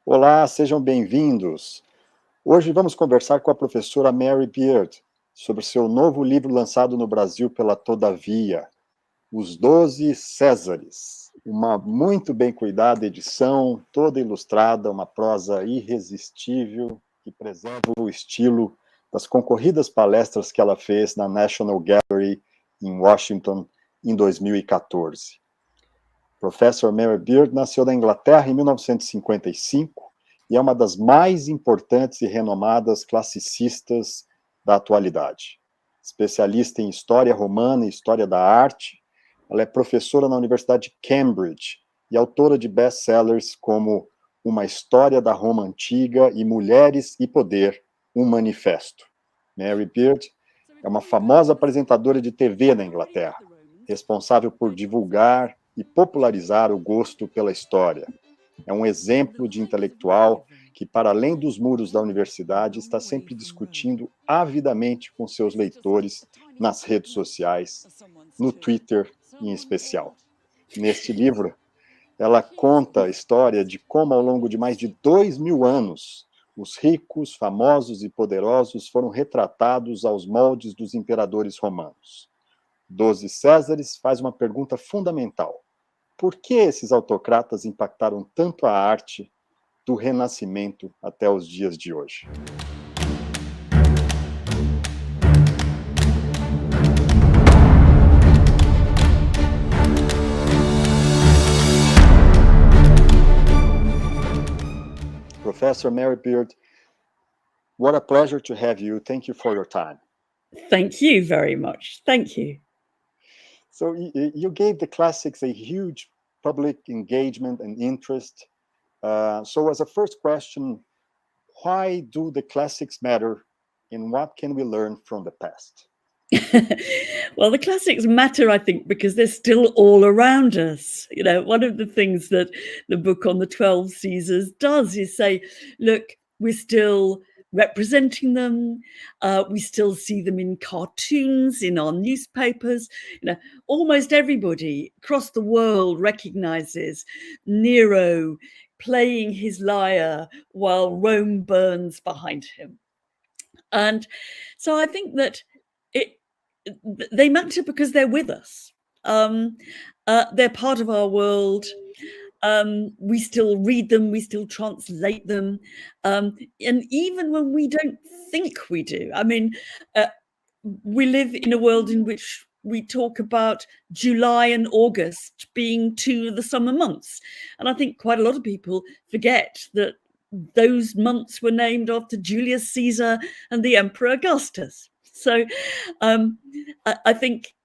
Olá, sejam bem-vindos. Hoje vamos conversar com a professora Mary Beard sobre seu novo livro lançado no Brasil pela Todavia, Os 12 Césares. Uma muito bem cuidada edição, toda ilustrada, uma prosa irresistível que preserva o estilo das concorridas palestras que ela fez na National Gallery em Washington em 2014. Professor Mary Beard nasceu na Inglaterra em 1955 e é uma das mais importantes e renomadas classicistas da atualidade. Especialista em história romana e história da arte, ela é professora na Universidade de Cambridge e autora de best-sellers como Uma História da Roma Antiga e Mulheres e Poder, um Manifesto. Mary Beard é uma famosa apresentadora de TV na Inglaterra, responsável por divulgar e popularizar o gosto pela história. É um exemplo de intelectual que, para além dos muros da universidade, está sempre discutindo avidamente com seus leitores nas redes sociais, no Twitter em especial. Neste livro, ela conta a história de como, ao longo de mais de 2000 anos, os ricos, famosos e poderosos foram retratados aos moldes dos imperadores romanos. 12 Césares faz uma pergunta fundamental. Por que esses autocratas impactaram tanto a arte do Renascimento até os dias de hoje? Professor Mary Beard, what a pleasure to have you. Thank you for your time. Thank you very much. Thank you. So you gave the classics a huge public engagement and interest. So as a first question, why do the classics matter and what can we learn from the past? Well, the classics matter, I think, because they're still all around us. You know, one of the things that the book on the 12 Caesars does is say, look, we're still representing them. We still see them in cartoons, in our newspapers. You know, almost everybody across the world recognizes Nero playing his lyre while Rome burns behind him. And so I think that they matter because they're with us. They're part of our world. We still read them, we still translate them. And even when we don't think we do, I mean, we live in a world in which we talk about July and August being two of the summer months. And I think quite a lot of people forget that those months were named after Julius Caesar and the Emperor Augustus. So I think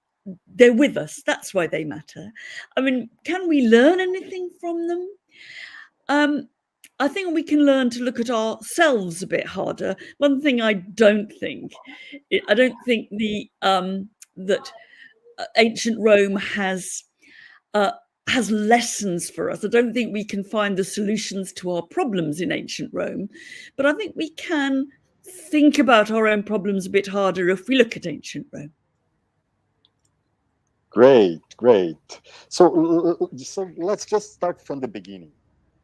they're with us. That's why they matter. I mean, can we learn anything from them? I think we can learn to look at ourselves a bit harder. One thing I don't think that ancient Rome has lessons for us. I don't think we can find the solutions to our problems in ancient Rome, but I think we can think about our own problems a bit harder if we look at ancient Rome. Great. So let's just start from the beginning.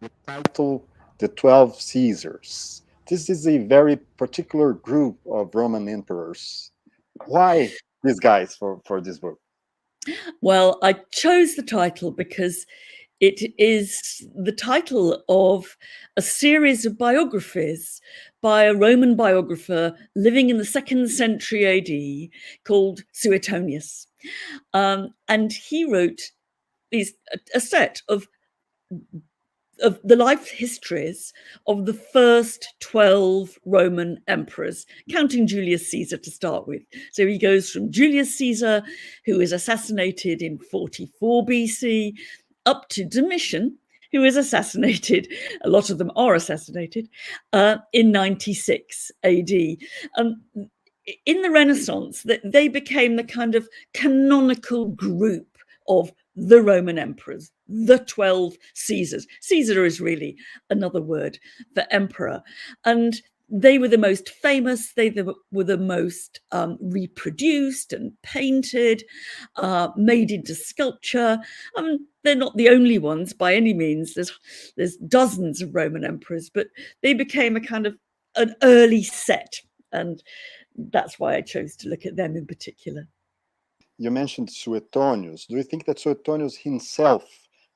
The title, The 12 Caesars. This is a very particular group of Roman emperors. Why these guys for this book? Well, I chose the title because it is the title of a series of biographies by a Roman biographer living in the 2nd century AD called Suetonius. And he wrote a set of the life histories of the first 12 Roman emperors, counting Julius Caesar to start with. So he goes from Julius Caesar, who is assassinated in 44 BC, up to Domitian, who is assassinated, a lot of them are assassinated, in 96 AD. In the Renaissance, they became the kind of canonical group of the Roman emperors, the 12 Caesars. Caesar is really another word for emperor. And they were the most famous, were the most reproduced and painted, made into sculpture. I mean, they're not the only ones by any means. There's dozens of Roman emperors, but they became a kind of an early set, and that's why I chose to look at them in particular. You mentioned Suetonius. Do you think that Suetonius himself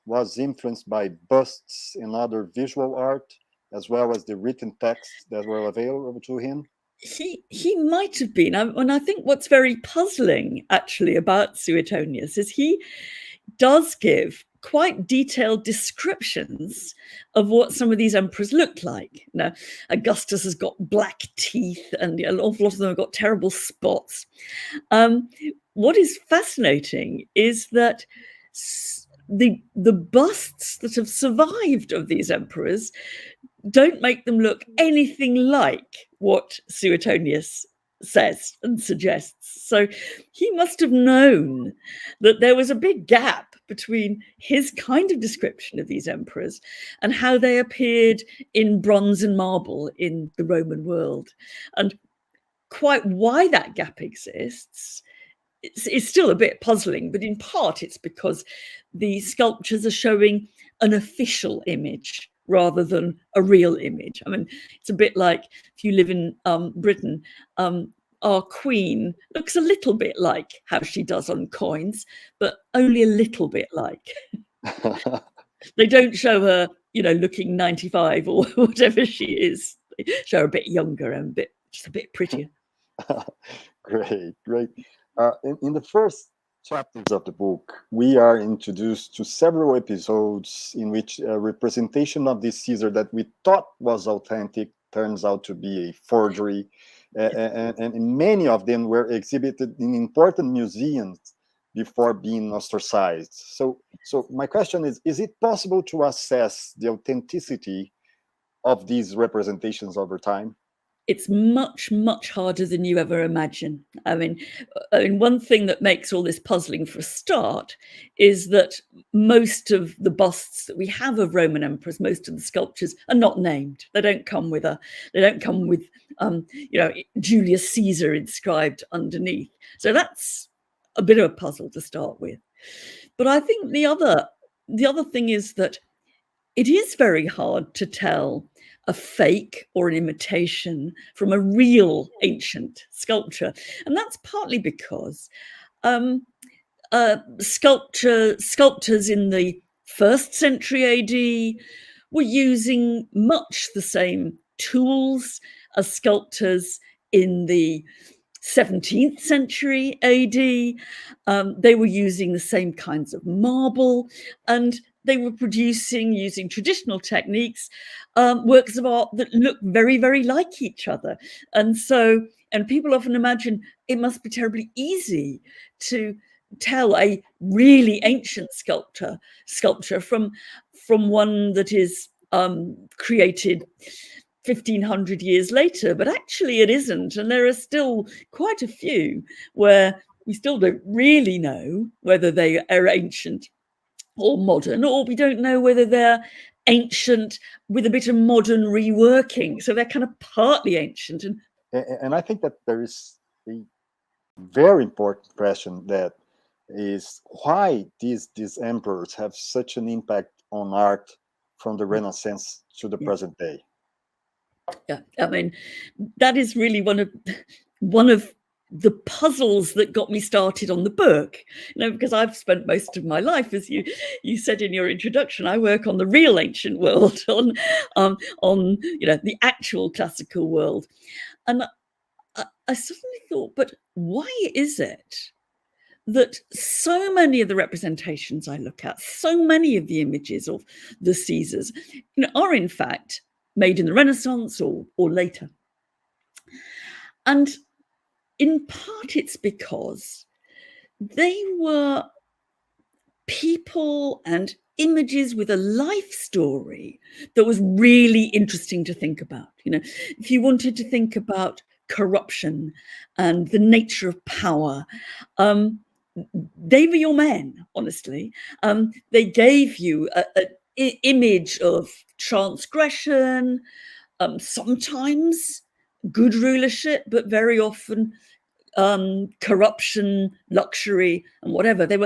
was influenced by busts and other visual art, as well as the written texts that were available to him? He might have been, and I think what's very puzzling actually about Suetonius is he does give quite detailed descriptions of what some of these emperors looked like. Now, Augustus has got black teeth, and an awful lot of them have got terrible spots. What is fascinating is that the busts that have survived of these emperors don't make them look anything like what Suetonius says and suggests. So he must have known that there was a big gap between his kind of description of these emperors and how they appeared in bronze and marble in the Roman world. And quite why that gap exists is still a bit puzzling, but in part it's because the sculptures are showing an official image rather than a real image. I mean, it's a bit like if you live in Britain, our queen looks a little bit like how she does on coins, but only a little bit like. They don't show her, looking 95 or whatever she is. They show her a bit younger and just a bit prettier. Great. In the first chapters of the book, we are introduced to several episodes in which a representation of this Caesar that we thought was authentic turns out to be a forgery, and many of them were exhibited in important museums before being ostracized. So my question is it possible to assess the authenticity of these representations over time? It's much, much harder than you ever imagine. I mean, one thing that makes all this puzzling for a start is that most of the busts that we have of Roman emperors, most of the sculptures are not named. They don't come with Julius Caesar inscribed underneath. So that's a bit of a puzzle to start with. But I think the other thing is that it is very hard to tell a fake or an imitation from a real ancient sculpture. And that's partly because sculptors in the 1st century AD were using much the same tools as sculptors in the 17th century AD. They were using the same kinds of marble, and they were producing, using traditional techniques, works of art that look very, very like each other. And people often imagine it must be terribly easy to tell a really ancient sculpture from one that is created 1,500 years later, but actually it isn't. And there are still quite a few where we still don't really know whether they are ancient or modern, or we don't know whether they're ancient with a bit of modern reworking. So they're kind of partly ancient. And I think that there is a very important question that is why these emperors have such an impact on art from the Renaissance to the present day. Yeah, I mean, that is really one of the puzzles that got me started on the book, because I've spent most of my life, as you said in your introduction, I work on the real ancient world, on the actual classical world. And I suddenly thought, but why is it that so many of the representations I look at, so many of the images of the Caesars, are in fact made in the Renaissance or later? And in part, it's because they were people and images with a life story that was really interesting to think about. If you wanted to think about corruption and the nature of power, they were your men, honestly. They gave you an image of transgression, sometimes good rulership, but very often corruption, luxury, and whatever. They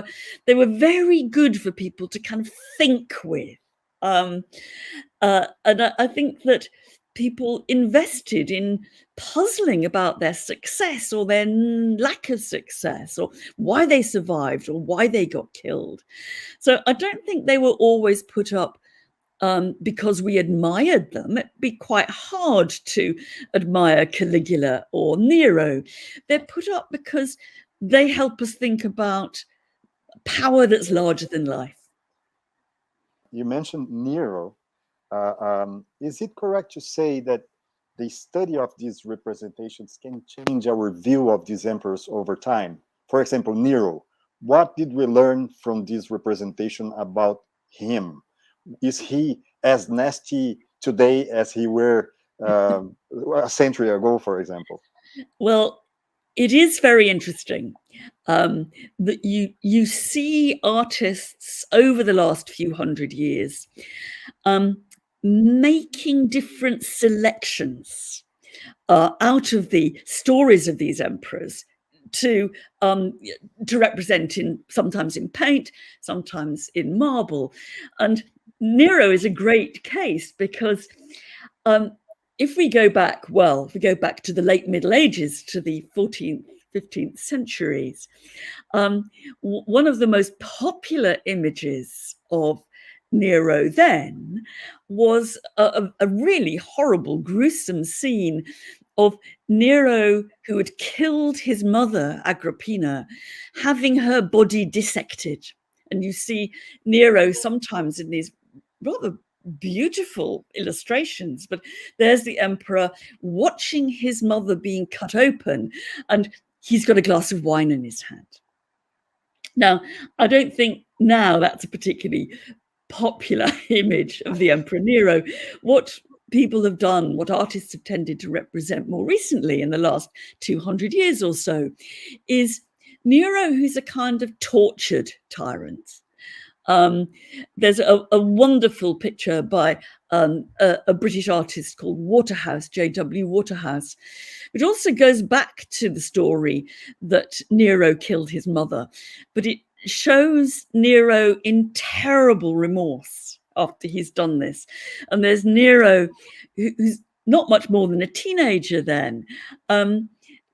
were very good for people to kind of think with. And I think that people invested in puzzling about their success or their lack of success, or why they survived or why they got killed. So I don't think they were always put up because we admired them. It'd be quite hard to admire Caligula or Nero. They're put up because they help us think about power that's larger than life. You mentioned Nero. Is it correct to say that the study of these representations can change our view of these emperors over time? For example, Nero. What did we learn from this representation about him? Is he as nasty today as he were a century ago, for example? Well, it is very interesting that you see artists over the last few hundred years making different selections out of the stories of these emperors to represent sometimes in paint, sometimes in marble. And Nero is a great case because if we go back to the late Middle Ages, to the 14th, 15th centuries, one of the most popular images of Nero then was a really horrible, gruesome scene of Nero, who had killed his mother, Agrippina, having her body dissected. And you see Nero sometimes in these rather beautiful illustrations, but there's the emperor watching his mother being cut open, and he's got a glass of wine in his hand. Now, I don't think now that's a particularly popular image of the Emperor Nero. What people have done, what artists have tended to represent more recently in the last 200 years or so, is Nero who's a kind of tortured tyrant. There's a wonderful picture by a British artist called Waterhouse, J.W. Waterhouse, which also goes back to the story that Nero killed his mother, but it shows Nero in terrible remorse after he's done this. And there's Nero, who's not much more than a teenager then,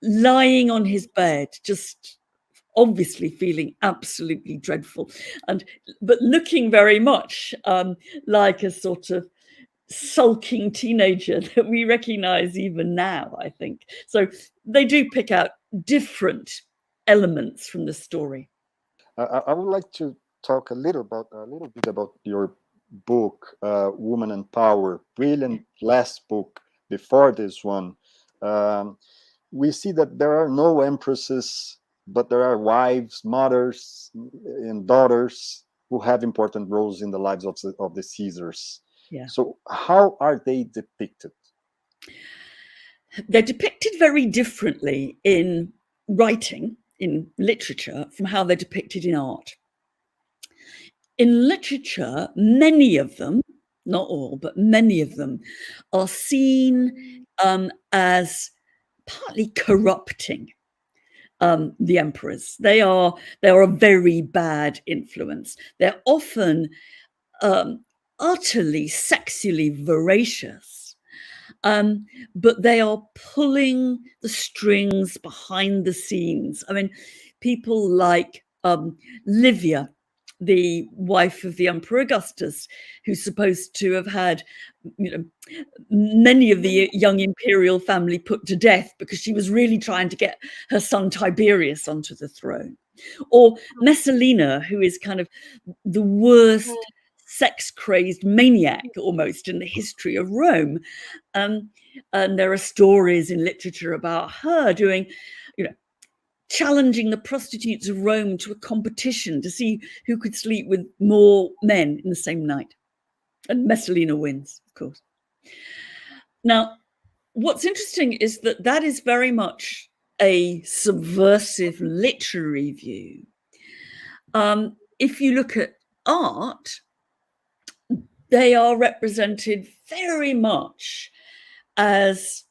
lying on his bed, just obviously feeling absolutely dreadful, but looking very much like a sort of sulking teenager that we recognize even now, I think. So they do pick out different elements from the story. I would like to talk a little bit about your book, Woman and Power. Brilliant last book before this one. We see that there are no empresses, but there are wives, mothers, and daughters who have important roles in the lives of the Caesars. Yeah. So how are they depicted? They're depicted very differently in writing, in literature, from how they're depicted in art. In literature, many of them, not all, but many of them, are seen as partly corrupting the emperors. They are a very bad influence. They're often utterly sexually voracious, but they are pulling the strings behind the scenes. I mean, people like Livia, the wife of the Emperor Augustus, who's supposed to have had, many of the young imperial family put to death because she was really trying to get her son Tiberius onto the throne. Or Messalina, who is kind of the worst sex-crazed maniac almost in the history of Rome. And there are stories in literature about her doing, challenging the prostitutes of Rome to a competition to see who could sleep with more men in the same night. And Messalina wins, of course. Now, what's interesting is that is very much a subversive literary view. If you look at art, they are represented very much as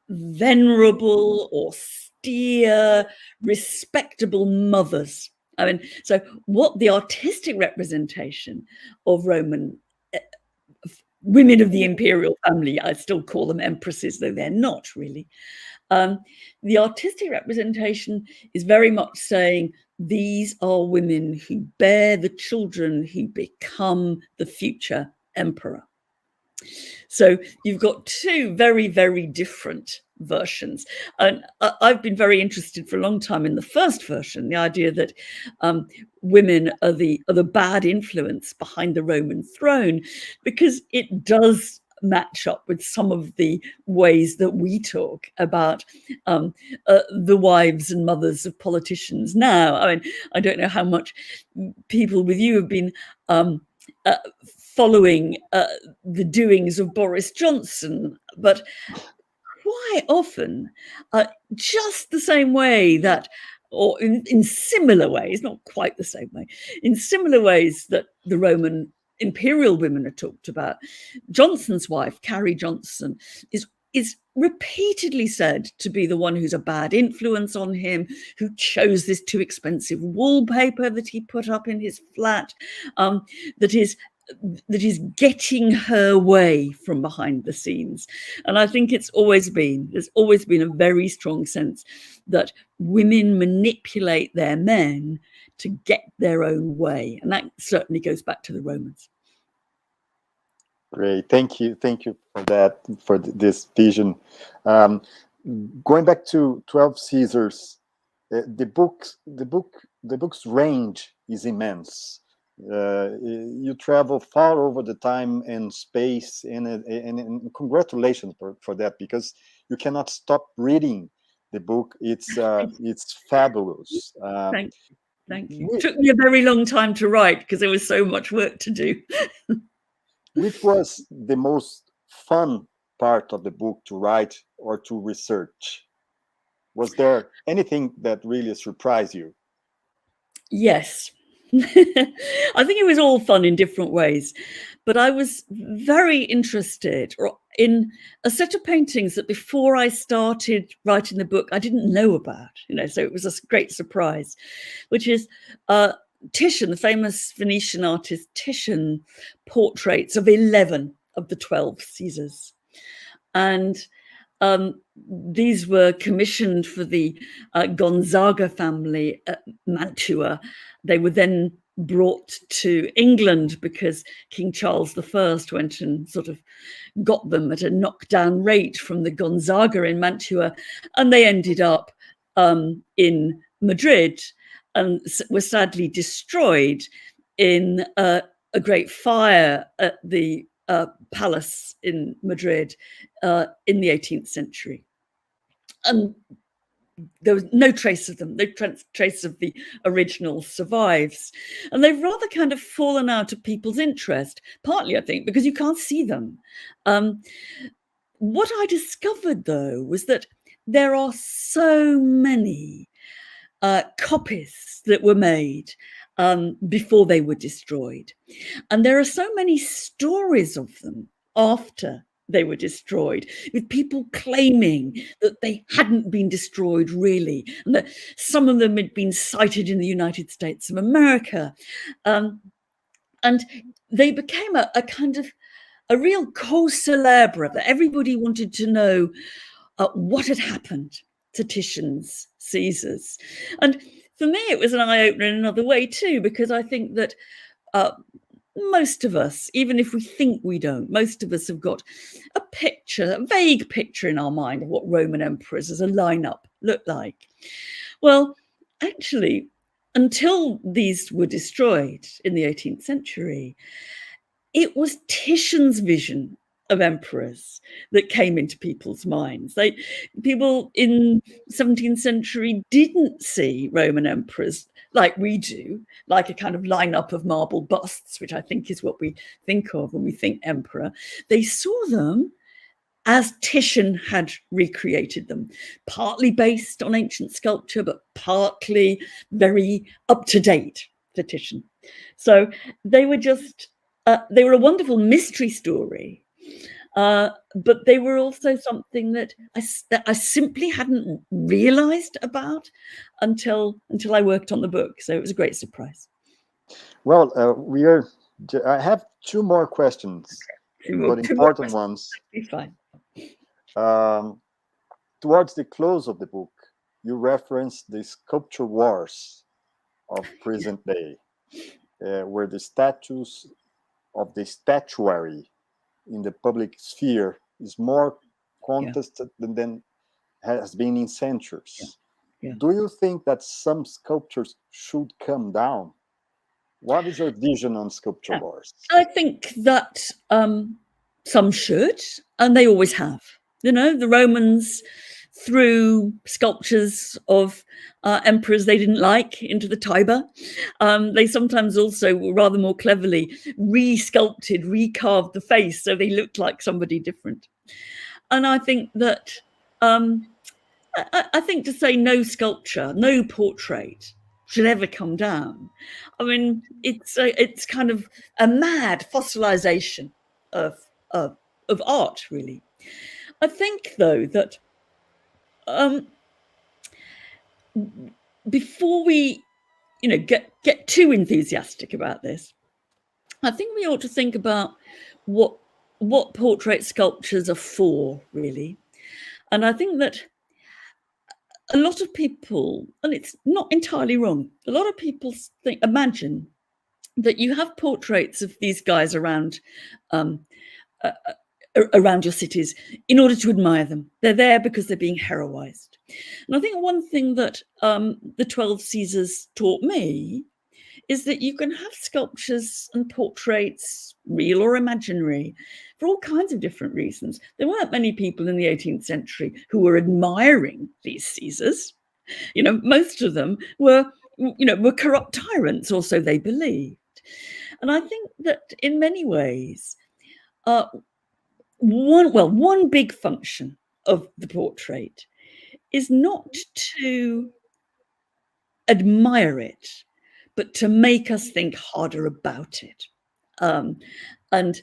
venerable, austere, respectable mothers. I mean, so what the artistic representation of Roman women of the imperial family, I still call them empresses, though they're not really. The artistic representation is very much saying these are women who bear the children who become the future emperor. So you've got two very, very different versions. And I've been very interested for a long time in the first version, the idea that women are the bad influence behind the Roman throne, because it does match up with some of the ways that we talk about the wives and mothers of politicians now. I mean, I don't know how much people with you have been following the doings of Boris Johnson, but quite often, just the same way that, or in similar ways, not quite the same way, in similar ways that the Roman imperial women are talked about, Johnson's wife, Carrie Johnson, is repeatedly said to be the one who's a bad influence on him, who chose this too expensive wallpaper that he put up in his flat, that is getting her way from behind the scenes. And I think there's always been a very strong sense that women manipulate their men to get their own way. And that certainly goes back to the Romans. Great, thank you for that, for this vision. Going back to 12 Caesars, the book's range is immense. You travel far over the time and space, and congratulations for that, because you cannot stop reading the book. It's fabulous. Thank you. It took me a very long time to write because there was so much work to do. Which was the most fun part of the book to write or to research? Was there anything that really surprised you? Yes. I think it was all fun in different ways, but I was very interested in a set of paintings that before I started writing the book, I didn't know about, so it was a great surprise, which is Titian, the famous Venetian artist Titian, portraits of 11 of the 12 Caesars. And these were commissioned for the Gonzaga family at Mantua. They were then brought to England because King Charles I went and sort of got them at a knockdown rate from the Gonzaga in Mantua, and they ended up in Madrid and were sadly destroyed in a great fire at the palace in Madrid in the 18th century. And there was no trace of them, no trace of the original survives. And they've rather kind of fallen out of people's interest, partly, I think, because you can't see them. What I discovered, though, was that there are so many copies that were made before they were destroyed. And there are so many stories of them after they were destroyed, with people claiming that they hadn't been destroyed really, and that some of them had been sighted in the United States of America. And they became a kind of a real cause célèbre, that everybody wanted to know what had happened to Titian's Caesars. And for me, it was an eye-opener in another way too, because I think that most of us, even if we think we don't, most of us have got a picture, a vague picture in our mind of what Roman emperors as a lineup looked like. Well, actually, until these were destroyed in the 18th century, it was Titian's vision of emperors that came into people's minds. People in 17th century didn't see Roman emperors like we do, like a kind of lineup of marble busts, which I think is what we think of when we think emperor. They saw them as Titian had recreated them, partly based on ancient sculpture, but partly very up to date for Titian. So they were just, they were a wonderful mystery story. But they were also something that I simply hadn't realized about until I worked on the book. So it was a great surprise. Well, I have two more questions, but Two more important questions. ones. Be fine. Towards the close of the book, you reference the sculpture wars of present day, where the status of the statuary in the public sphere is more contested than has been in centuries. Yeah. Do you think that some sculptures should come down? What is your vision on sculpture wars? I think that some should, and they always have. You know, the Romans threw sculptures of emperors they didn't like into the Tiber. They sometimes also, rather more cleverly, re-sculpted, recarved the face so they looked like somebody different. And I think that I think to say no sculpture, no portrait should ever come down. I mean, it's kind of a mad fossilization of art, really. I think, though, that before we, get too enthusiastic about this, I think we ought to think about what portrait sculptures are for, really. And I think that a lot of people, and it's not entirely wrong, a lot of people imagine that you have portraits of these guys around your cities in order to admire them. They're there because they're being heroized. And I think one thing that the 12 Caesars taught me is that you can have sculptures and portraits, real or imaginary, for all kinds of different reasons. There weren't many people in the 18th century who were admiring these Caesars. Most of them were corrupt tyrants, or so they believed. And I think that in many ways, one big function of the portrait is not to admire it, but to make us think harder about it, and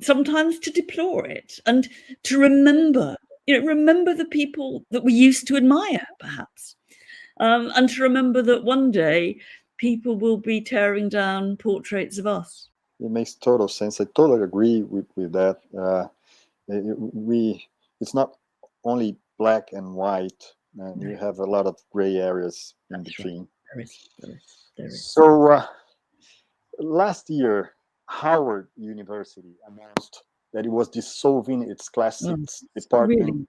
sometimes to deplore it, and to remember the people that we used to admire, perhaps, and to remember that one day people will be tearing down portraits of us. It makes total sense. I totally agree with that. It's not only black and white, and you have a lot of gray areas in between. Right. There is. So last year, Howard University announced that it was dissolving its classics department, really?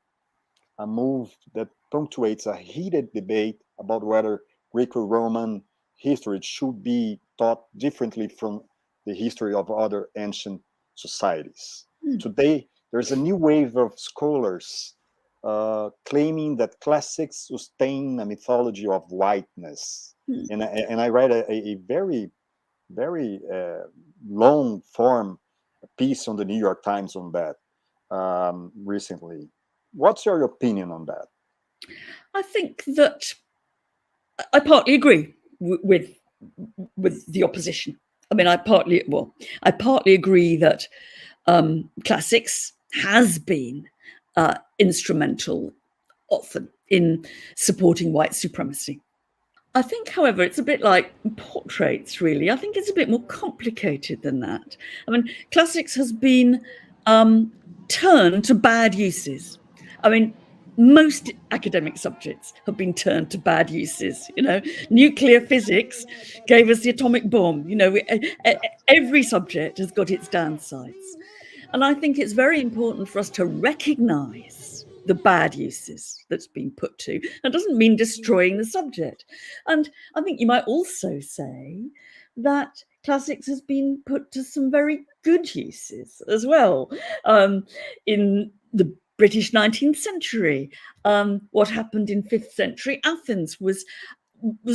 A move that punctuates a heated debate about whether Greco-Roman history should be taught differently from the history of other ancient societies. Today, there's a new wave of scholars claiming that classics sustain a mythology of whiteness. And I read a very, very long form piece on the New York Times on that recently. What's your opinion on that? I think that I partly agree with the opposition. I mean, I partly agree that classics has been instrumental often in supporting white supremacy. I think, however, it's a bit like portraits, really. I think it's a bit more complicated than that. I mean, classics has been turned to bad uses. I mean, most academic subjects have been turned to bad uses. Nuclear physics gave us the atomic bomb. Every subject has got its downsides. And I think it's very important for us to recognize the bad uses that's been put to. That doesn't mean destroying the subject. And I think you might also say that classics has been put to some very good uses as well. In the British 19th century, what happened in 5th century Athens was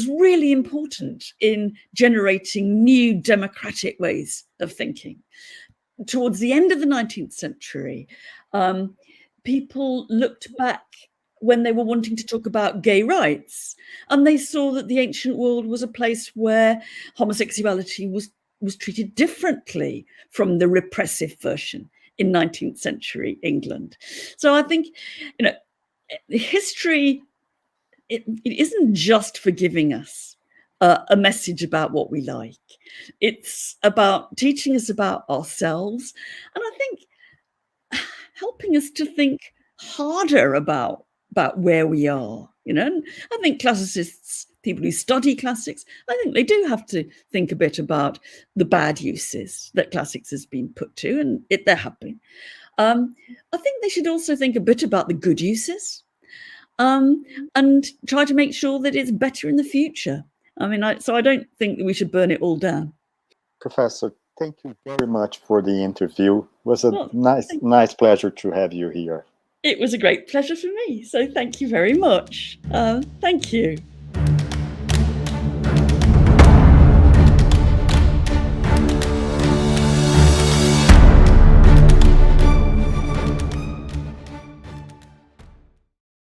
really important in generating new democratic ways of thinking. Towards the end of the 19th century, people looked back when they were wanting to talk about gay rights, and they saw that the ancient world was a place where homosexuality was treated differently from the repressive version in 19th century England. So I think, history, it isn't just for giving us a message about what we like. It's about teaching us about ourselves, and I think helping us to think harder about where we are. And I think classicists, people who study classics, I think they do have to think a bit about the bad uses that classics has been put to, and there have been. I think they should also think a bit about the good uses, and try to make sure that it's better in the future. So I don't think that we should burn it all down. Professor, thank you very much for the interview. It was a nice pleasure to have you here. It was a great pleasure for me. So thank you very much. Thank you.